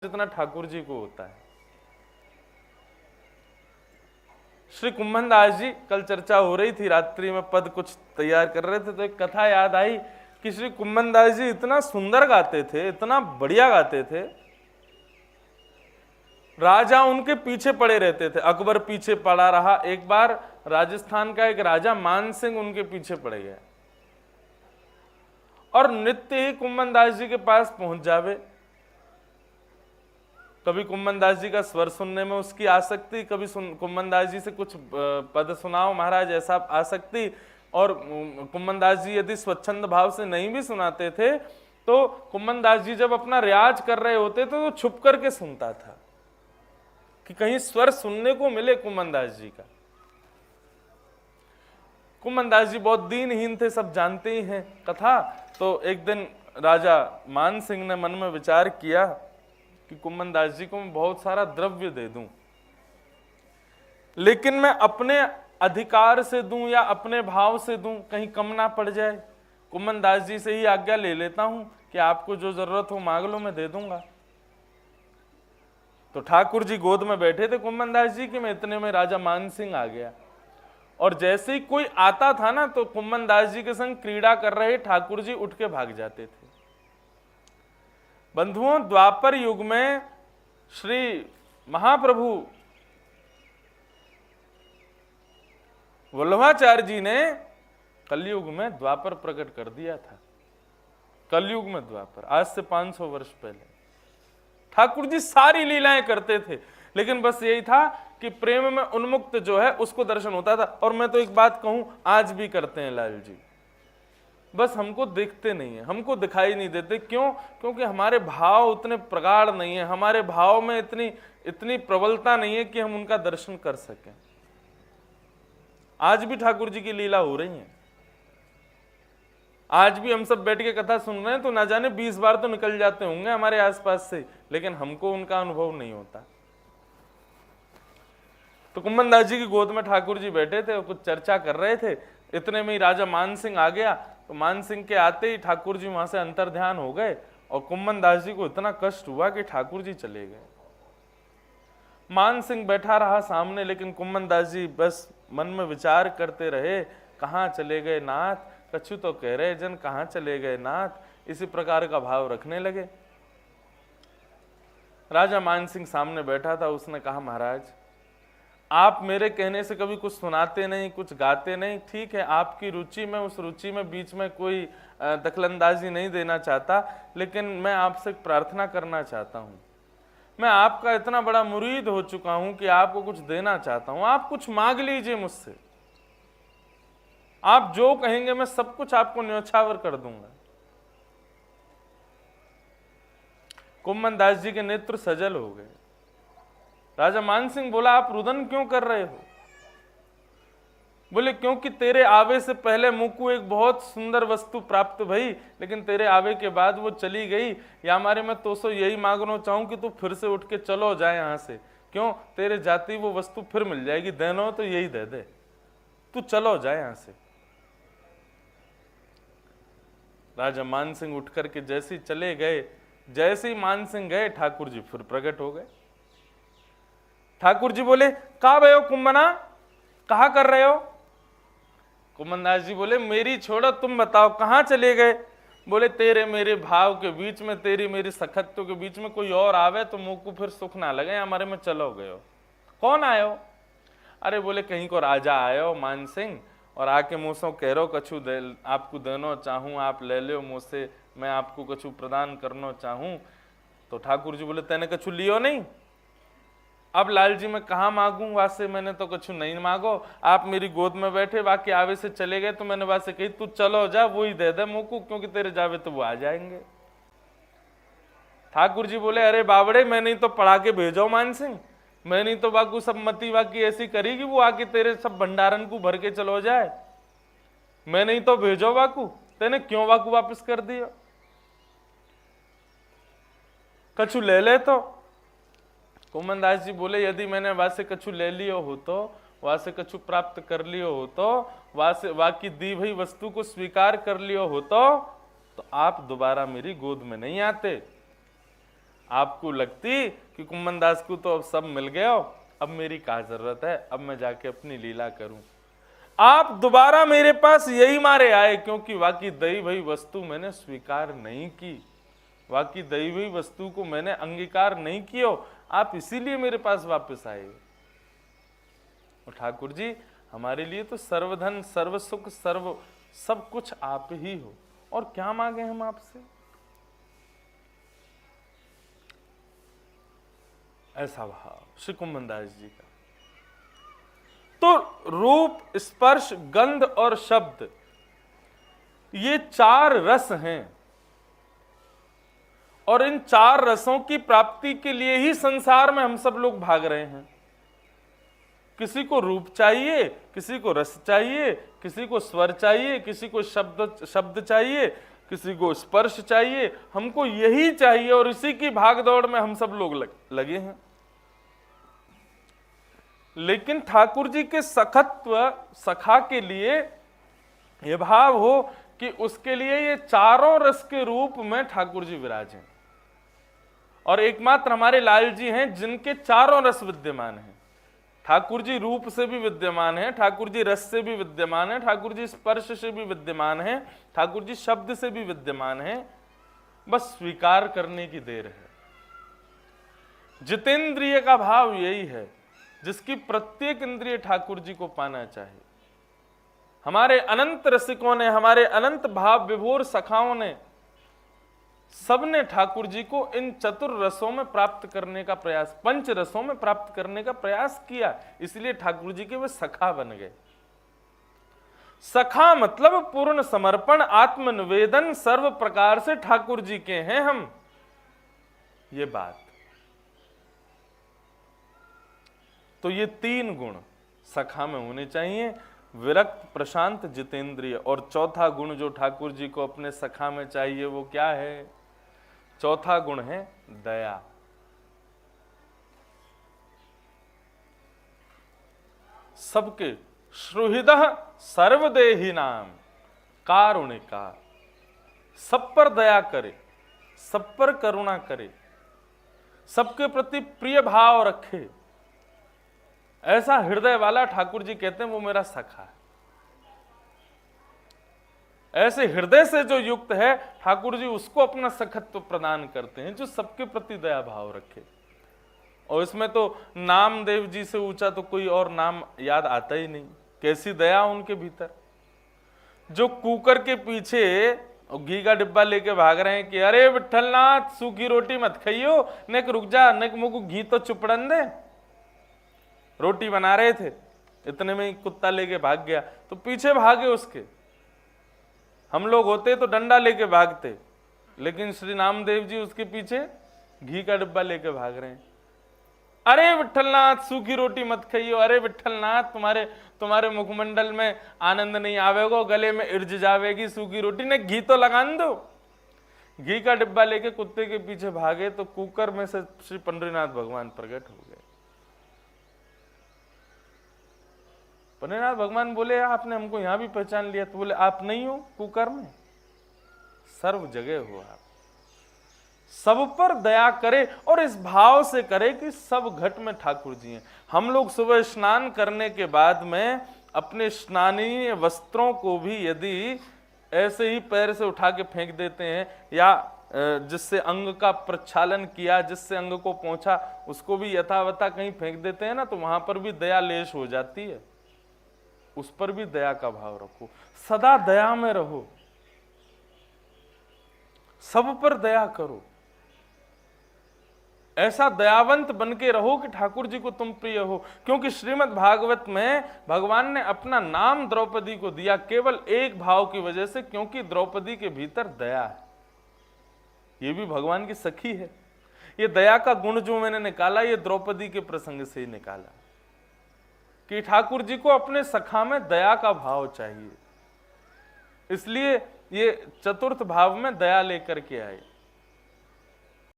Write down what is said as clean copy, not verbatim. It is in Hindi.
जितना ठाकुर जी को होता है। श्री कुंभन दास जी, कल चर्चा हो रही थी, रात्रि में पद कुछ तैयार कर रहे थे तो एक कथा याद आई कि श्री कुंभन दास जी इतना सुंदर गाते थे, इतना बढ़िया गाते थे, राजा उनके पीछे पड़े रहते थे। अकबर पीछे पड़ा रहा, एक बार राजस्थान का एक राजा मान सिंह उनके पीछे पड़ गया और नित्य ही कुंभन दास जी के पास पहुंच जावे। कभी कुंभन दास जी का स्वर सुनने में उसकी आसक्ति, कभी कुंभन दास जी से कुछ पद सुनाओ महाराज, ऐसा आसक्ति। और कुंभन दास जी यदि स्वच्छंद भाव से नहीं भी सुनाते थे तो कुंभन दास जी जब अपना रियाज कर रहे होते तो वो छुप करके सुनता था कि कहीं स्वर सुनने को मिले कुंभन दास जी का। कुंभन दास जी बहुत दीनहीन थे, सब जानते ही हैं कथा। तो एक दिन राजा मान सिंह ने मन में विचार किया कि कुंभन दास जी को मैं बहुत सारा द्रव्य दे दूं, लेकिन मैं अपने अधिकार से दूं या अपने भाव से दूं, कहीं कम ना पड़ जाए। कुंभन दास जी से ही आज्ञा ले लेता हूं कि आपको जो जरूरत हो मांग लो, मैं दे दूंगा। तो ठाकुर जी गोद में बैठे थे कुंभन दास जी के, में इतने में राजा मान सिंह आ गया और जैसे ही कोई आता था ना तो कुंभन दास जी के संग क्रीड़ा कर रहे ठाकुर जी उठ के भाग जाते थे। बंधुओं, द्वापर युग में श्री महाप्रभु वल्लभाचार्य जी ने कलयुग में द्वापर प्रकट कर दिया था। कलयुग में द्वापर, आज से 500 वर्ष पहले ठाकुर जी सारी लीलाएं करते थे, लेकिन बस यही था कि प्रेम में उन्मुक्त जो है उसको दर्शन होता था। और मैं तो एक बात कहूं, आज भी करते हैं लाल जी, बस हमको दिखते नहीं है, हमको दिखाई नहीं देते। क्यों? क्योंकि हमारे भाव उतने प्रगाढ़ नहीं है, हमारे भाव में इतनी प्रबलता नहीं है कि हम उनका दर्शन कर सकें। आज भी ठाकुर जी की लीला हो रही है, आज भी हम सब बैठ के कथा सुन रहे हैं तो ना जाने 20 बार तो निकल जाते होंगे हमारे आसपास से, लेकिन हमको उनका अनुभव नहीं होता। तो कुंभन दास जी की गोद में ठाकुर जी बैठे थे और कुछ चर्चा कर रहे थे। इतने में ही राजा मान सिंह आ गया। तो मान सिंह के आते ही ठाकुर जी वहां से अंतर्ध्यान हो गए और कुंभन दास जी को इतना कष्ट हुआ कि ठाकुर जी चले गए। मान सिंह बैठा रहा सामने, लेकिन कुंभन दास जी बस मन में विचार करते रहे, कहाँ चले गए नाथ, कछु तो कह रहे जन, कहाँ चले गए नाथ, इसी प्रकार का भाव रखने लगे। राजा मान सिंह सामने बैठा था, उसने कहा महाराज आप मेरे कहने से कभी कुछ सुनाते नहीं, कुछ गाते नहीं, ठीक है आपकी रुचि में, उस रुचि में बीच में कोई दखलंदाजी नहीं देना चाहता, लेकिन मैं आपसे प्रार्थना करना चाहता हूं। मैं आपका इतना बड़ा मुरीद हो चुका हूं कि आपको कुछ देना चाहता हूं, आप कुछ मांग लीजिए मुझसे, आप जो कहेंगे मैं सब कुछ आपको न्योछावर कर दूंगा। कुंभन दास जी के नेत्र सजल हो गए। राजा मान सिंह बोला आप रुदन क्यों कर रहे हो? बोले क्योंकि तेरे आवे से पहले मुझको एक बहुत सुंदर वस्तु प्राप्त भई, लेकिन तेरे आवे के बाद वो चली गई। या हमारे मैं तो सो यही मांगना चाहूं कि तू फिर से उठ के चलो जाए यहां से। क्यों? तेरे जाती वो वस्तु फिर मिल जाएगी, देनो तो यही दे दे, तू चलो जाए यहां से। राजा मान सिंह उठ करके जैसे ही चले गए, जैसे ही मान सिंह गए ठाकुर जी फिर प्रकट हो गए। ठाकुर जी बोले कहा भयो कुंभना, कहा कर रहे हो? कुंभन दास जी बोले मेरी छोड़ो, तुम बताओ कहां चले गए? बोले तेरे मेरे भाव के बीच में, तेरी मेरी सखत्व के बीच में कोई और आवे तो मुंह को फिर सुख ना लगे, हमारे में चलो गए हो। कौन आए हो? अरे बोले कहीं को राजा आए हो मान सिंह, और आके मुझसे कह रो कछु आपको देनो चाहूं, आप ले लो मुझसे, मैं आपको कछु प्रदान करना चाहूं। तो ठाकुर जी बोले तेने कछु लियो नहीं? अब लाल जी मैं कहाँ मांगू, वासे मैंने तो कछु नहीं मांगो, आप मेरी गोद में बैठे बाकी आवे से चले गए तो मैंने वासे कही तू चलो जा, वो ही दे दे मुझको, क्योंकि तेरे जावे तो वो आ जाएंगे। ठाकुर जी बोले अरे बावड़े, मैं नहीं तो पढ़ा के भेजो मान सिंह, मैं नहीं तो बाकू सब मती वाकी ऐसी करी कि वो आके तेरे सब भंडारन को भर के चलो जाए, मैं नहीं तो भेजो बाकू, तेने क्यों बाकू वापस कर दिया? कछु ले ले तो। कुंभन दास जी बोले यदि मैंने वहां से कछु ले लियो हो तो, वहां से कछु प्राप्त कर लियो हो तो, वहां की दी हुई वस्तु को स्वीकार कर लियो हो तो आप दोबारा मेरी गोद में नहीं आते। आपको लगती कि कुम्मन दास को तो अब सब मिल गया, अब मेरी क्या जरूरत है, अब मैं जाके अपनी लीला करूं। आप दोबारा मेरे पास यही मारे आए क्योंकि वाकई दई भई वस्तु मैंने स्वीकार नहीं की, वाकई दई भई वस्तु को मैंने अंगीकार नहीं किया, आप इसीलिए मेरे पास वापस आए। और ठाकुर जी हमारे लिए तो सर्वधन सर्व सुख सर्व सब कुछ आप ही हो, और क्या मांगे हम आपसे। ऐसा भाव श्री कुम्मन दास जी का। तो रूप, स्पर्श, गंध और शब्द, ये 4 रस हैं, और इन 4 रसों की प्राप्ति के लिए ही संसार में हम सब लोग भाग रहे हैं। किसी को रूप चाहिए, किसी को रस चाहिए, किसी को स्वर चाहिए, किसी को शब्द चाहिए, किसी को स्पर्श चाहिए, हमको यही चाहिए, और इसी की भागदौड़ में हम सब लोग लगे हैं। लेकिन ठाकुर जी के सखत्व, सखा के लिए यह भाव हो कि उसके लिए ये 4 रस के रूप में ठाकुर जी विराजें, और एकमात्र हमारे लाल जी हैं जिनके 4 रस विद्यमान हैं। ठाकुर जी रूप से भी विद्यमान है, ठाकुर जी रस से भी विद्यमान है, ठाकुर जी स्पर्श से भी विद्यमान है, ठाकुर जी शब्द से भी विद्यमान है, बस स्वीकार करने की देर है। जितेंद्रिय का भाव यही है, जिसकी प्रत्येक इंद्रिय ठाकुर जी को पाना चाहिए। हमारे अनंत रसिकों ने, हमारे अनंत भाव विभोर सखाओं ने, सबने ठाकुर जी को इन 4 रसों में प्राप्त करने का प्रयास, 5 रसों में प्राप्त करने का प्रयास किया, इसलिए ठाकुर जी के वे सखा बन गए। सखा मतलब पूर्ण समर्पण, आत्मनिवेदन, सर्व प्रकार से ठाकुर जी के हैं हम, ये बात। तो ये 3 गुण सखा में होने चाहिए, विरक्त, प्रशांत, जितेंद्रिय। और चौथा गुण जो ठाकुर जी को अपने सखा में चाहिए वो क्या है? चौथा गुण है दया। सबके श्रुहृदः सर्वदेही नाम कारुणिका, सब पर दया करे, सब पर करुणा करे, सबके प्रति प्रिय भाव रखे, ऐसा हृदय वाला ठाकुर जी कहते हैं वो मेरा सखा है। ऐसे हृदय से जो युक्त है ठाकुर जी उसको अपना सखत्व प्रदान करते हैं, जो सबके प्रति दया भाव रखे। और इसमें तो नामदेव जी से ऊंचा तो कोई और नाम याद आता ही नहीं। कैसी दया उनके भीतर, जो कुकर के पीछे घी का डिब्बा लेके भाग रहे हैं कि अरे विठलनाथ सूखी रोटी मत खाइयो, नेक रुक जा, नेक मुझको घी तो चुपड़न दे। रोटी बना रहे थे, इतने में ही कुत्ता लेके भाग गया, तो पीछे भागे उसके। हम लोग होते तो डंडा लेके भागते, लेकिन श्री नामदेव जी उसके पीछे घी का डिब्बा लेके भाग रहे हैं। अरे विठलनाथ सूखी रोटी मत खाइयो, अरे विठलनाथ तुम्हारे मुखमंडल में आनंद नहीं आवेगो, गले में इर्ज जावेगी सूखी रोटी, ने घी तो लगान दो। घी का डिब्बा लेके कुत्ते के पीछे भागे तो कुकर में से श्री पंडरीनाथ भगवान प्रकट हो गए। पंडरीनाथ भगवान बोले आपने हमको यहां भी पहचान लिया? तो बोले आप नहीं हो कुकर में, सर्व जगह हो आप। सब पर दया करे, और इस भाव से करे कि सब घट में ठाकुर जी हैं। हम लोग सुबह स्नान करने के बाद में अपने स्नानीय वस्त्रों को भी यदि ऐसे ही पैर से उठा के फेंक देते हैं, या जिससे अंग का प्रक्षालन किया, जिससे अंग को पहुंचा, उसको भी यथावता कहीं फेंक देते हैं ना, तो वहां पर भी दया लेश हो जाती है। उस पर भी दया का भाव रखो, सदा दया में रहो, सब पर दया करो, ऐसा दयावंत बन के रहो कि ठाकुर जी को तुम प्रिय हो। क्योंकि श्रीमद् भागवत में भगवान ने अपना नाम द्रौपदी को दिया केवल एक भाव की वजह से, क्योंकि द्रौपदी के भीतर दया है। ये भी भगवान की सखी है। ये दया का गुण जो मैंने निकाला, ये द्रौपदी के प्रसंग से ही निकाला कि ठाकुर जी को अपने सखा में दया का भाव चाहिए, इसलिए ये चतुर्थ भाव में दया लेकर के आए।